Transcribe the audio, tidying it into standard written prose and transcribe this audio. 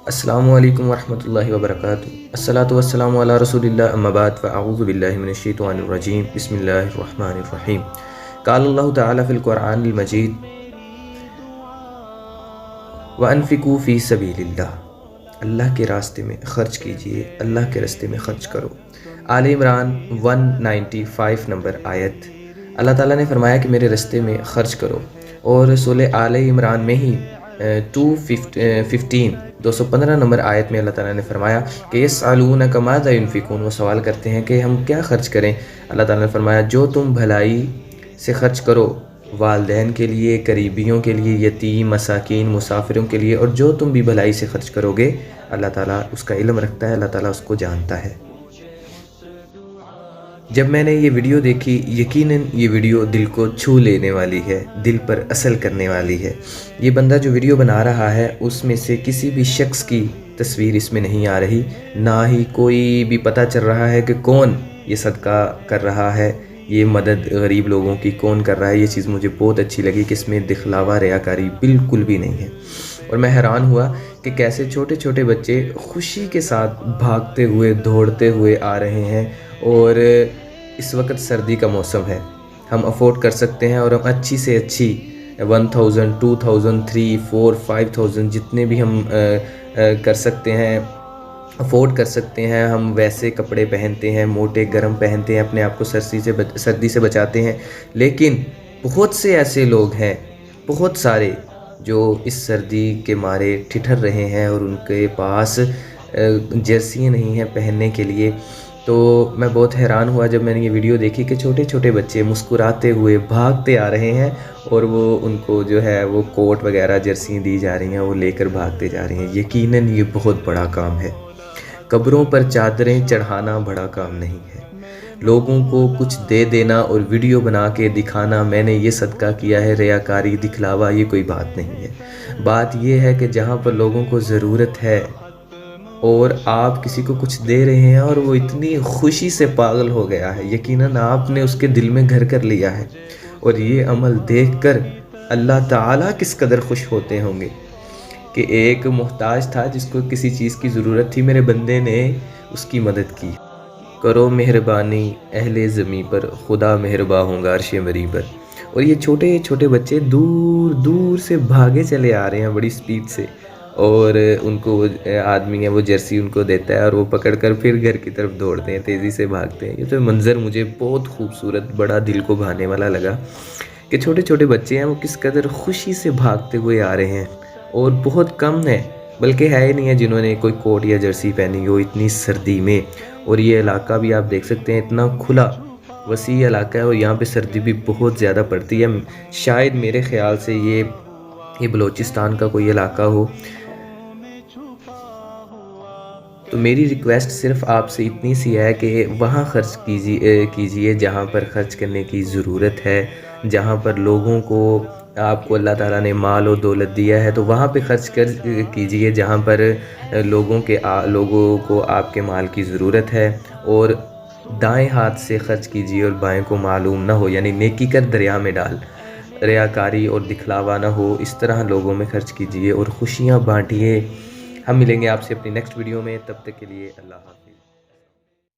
السلام علیکم ورحمۃ اللہ وبرکاتہ۔ الصلاۃ والسلام علی رسول اللہ، اما بعد فاعوذ باللہ من الشیطان الرجیم، بسم اللہ الرحمن الرحیم۔ قال اللہ تعالی فی القرآن المجید وانفقوا فی سبیل اللہ، اللہ کے راستے میں خرچ کیجئے، اللہ کے راستے میں خرچ کرو۔ آل عمران 195 نمبر آیت، اللہ تعالیٰ نے فرمایا کہ میرے راستے میں خرچ کرو، اور سورہ آل عمران میں ہی 215 نمبر آیت میں اللہ تعالیٰ نے فرمایا کہ یسألونک ماذا ینفقون، وہ سوال کرتے ہیں کہ ہم کیا خرچ کریں۔ اللہ تعالیٰ نے فرمایا جو تم بھلائی سے خرچ کرو، والدین کے لیے، قریبیوں کے لیے، یتیم، مساکین، مسافروں کے لیے، اور جو تم بھی بھلائی سے خرچ کرو گے، اللہ تعالیٰ اس کا علم رکھتا ہے، اللہ تعالیٰ اس کو جانتا ہے۔ جب میں نے یہ ویڈیو دیکھی، یقیناً یہ ویڈیو دل کو چھو لینے والی ہے، دل پر اثر کرنے والی ہے۔ یہ بندہ جو ویڈیو بنا رہا ہے، اس میں سے کسی بھی شخص کی تصویر اس میں نہیں آ رہی، نہ ہی کوئی بھی پتہ چل رہا ہے کہ کون یہ صدقہ کر رہا ہے، یہ مدد غریب لوگوں کی کون کر رہا ہے۔ یہ چیز مجھے بہت اچھی لگی کہ اس میں دکھلاوا، ریاکاری بالکل بھی نہیں ہے، اور میں حیران ہوا کہ کیسے چھوٹے چھوٹے بچے خوشی کے ساتھ بھاگتے ہوئے، دوڑتے ہوئے آ رہے ہیں، اور اس وقت سردی کا موسم ہے، ہم افورڈ کر سکتے ہیں، اور ہم اچھی سے اچھی 1000، 2000، 3، 4، 5000 جتنے بھی ہم کر سکتے ہیں، افورڈ کر سکتے ہیں، ہم ویسے کپڑے پہنتے ہیں، موٹے گرم پہنتے ہیں، اپنے آپ کو سردی سے بچاتے ہیں۔ لیکن بہت سے ایسے لوگ ہیں، بہت سارے، جو اس سردی کے مارے ٹھٹھر رہے ہیں، اور ان کے پاس جرسیاں نہیں ہیں پہننے کے لیے۔ تو میں بہت حیران ہوا جب میں نے یہ ویڈیو دیکھی کہ چھوٹے چھوٹے بچے مسکراتے ہوئے بھاگتے آ رہے ہیں، اور وہ ان کو جو ہے وہ کوٹ وغیرہ جرسیاں دی جا رہی ہیں، وہ لے کر بھاگتے جا رہے ہیں۔ یقیناً یہ بہت بڑا کام ہے۔ قبروں پر چادریں چڑھانا بڑا کام نہیں ہے، لوگوں کو کچھ دے دینا اور ویڈیو بنا کے دکھانا میں نے یہ صدقہ کیا ہے، ریاکاری، دکھلاوا، یہ کوئی بات نہیں ہے۔ بات یہ ہے کہ جہاں پر لوگوں کو ضرورت ہے اور آپ کسی کو کچھ دے رہے ہیں، اور وہ اتنی خوشی سے پاگل ہو گیا ہے، یقیناً آپ نے اس کے دل میں گھر کر لیا ہے، اور یہ عمل دیکھ کر اللہ تعالیٰ کس قدر خوش ہوتے ہوں گے کہ ایک محتاج تھا جس کو کسی چیز کی ضرورت تھی، میرے بندے نے اس کی مدد کی۔ کرو مہربانی اہل زمیں پر، خدا مہرباں ہوگا عرش مری پر۔ اور یہ چھوٹے چھوٹے بچے دور دور سے بھاگے چلے آ رہے ہیں بڑی سپیڈ سے، اور ان کو آدمی ہے وہ جرسی ان کو دیتا ہے، اور وہ پکڑ کر پھر گھر کی طرف دوڑتے ہیں، تیزی سے بھاگتے ہیں۔ یہ تو منظر مجھے بہت خوبصورت، بڑا دل کو بھانے والا لگا کہ چھوٹے چھوٹے بچے ہیں، وہ کس قدر خوشی سے بھاگتے ہوئے آ رہے ہیں، اور بہت کم ہیں، بلکہ ہے ہی نہیں ہے جنہوں نے کوئی کوٹ یا جرسی پہنی ہو اتنی سردی میں۔ اور یہ علاقہ بھی آپ دیکھ سکتے ہیں، اتنا کھلا وسیع علاقہ ہے، اور یہاں پہ سردی بھی بہت زیادہ پڑتی ہے۔ شاید میرے خیال سے یہ بلوچستان کا کوئی علاقہ ہو۔ تو میری ریکویسٹ صرف آپ سے اتنی سی ہے کہ وہاں خرچ کیجئے جہاں پر خرچ کرنے کی ضرورت ہے، جہاں پر لوگوں کو، آپ کو اللہ تعالیٰ نے مال و دولت دیا ہے، تو وہاں پہ خرچ کیجئے جہاں پر لوگوں کو آپ کے مال کی ضرورت ہے، اور دائیں ہاتھ سے خرچ کیجئے اور بائیں کو معلوم نہ ہو، یعنی نیکی کر دریا میں ڈال، ریاکاری اور دکھلاوا نہ ہو، اس طرح لوگوں میں خرچ کیجئے اور خوشیاں بانٹیے۔ ہم ملیں گے آپ سے اپنی نیکسٹ ویڈیو میں، تب تک کے لیے اللہ حافظ۔